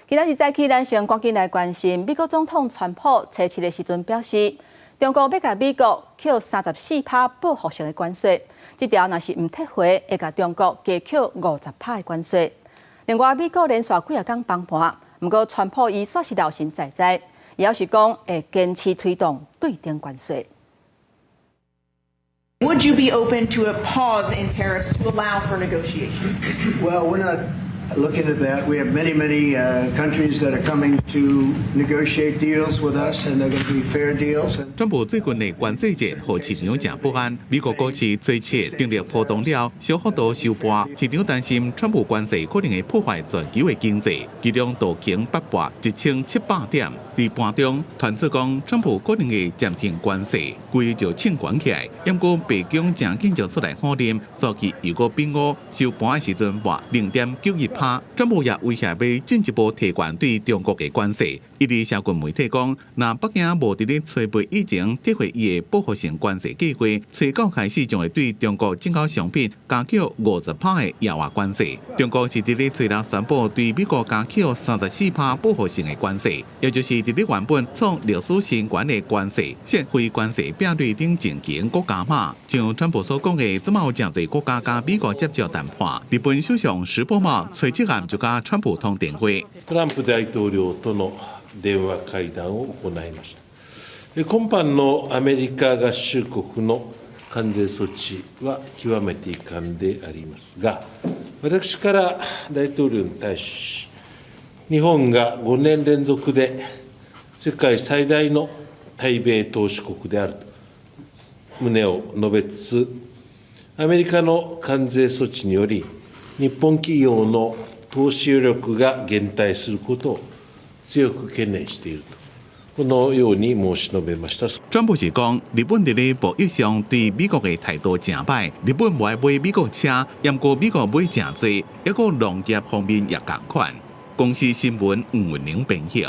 今仔日早起，咱先赶紧来关心美国总统川普初7的时阵表示，中国要甲美国扣34%报复性的关税，这条若是唔撤回，会甲中国加扣50%的关税。另外，美国连续几啊天崩盘，不过川普伊煞是老神在在，伊要是讲会坚持推动对顶关税。 Would you be open to a pause in tariffs to allow for negotiations? Well, we're not looking at that. We have many countries that are coming to negotiate deals with us, and they're going to be fair deals. 川普最近的关税战，和市场正不安。美国股市最切定力波动了，小幅度收盘。市场担心川普关税可能会破坏全球的经济，其中道琼8破1700点。在盘中传出讲，川普可能会暂停关税，规就清关起来。不过白宫正紧就出来否认，早期如果变五收盘的时阵破0.91%，川普也威胁要进一步提悬对中国的关税。伊伫社群媒体讲，若北京无伫咧初备以前撤回伊的报复性关税计划，初9开始将会对中国进口商品加扣50%的额外关税。中国是伫咧初6宣布对美国加扣34%报复性的关税，也就是伫咧原本创历史新高的关税，现非关税比率顶前期国加码。像川普所讲的，即有真侪国家甲美国接触谈判。日本首相石破茂初7暗就甲川普通电话。トランプ大統領との電話会談を行いました。今般のアメリカ合衆国の関税措置は極めて遺憾でありますが、私から大統領に対し、日本が5年連続で世界最大の対米投資国であると旨を述べつつ、アメリカの関税措置により、日本企業の投資余力が減退することを強く懸念していると。このように申し述べました。川普是讲，日本伫咧贸易上对美国的态度正歹，日本无爱买美国车，不过美国买正多，一个农业方面也同款。公司新闻吴文玲编译。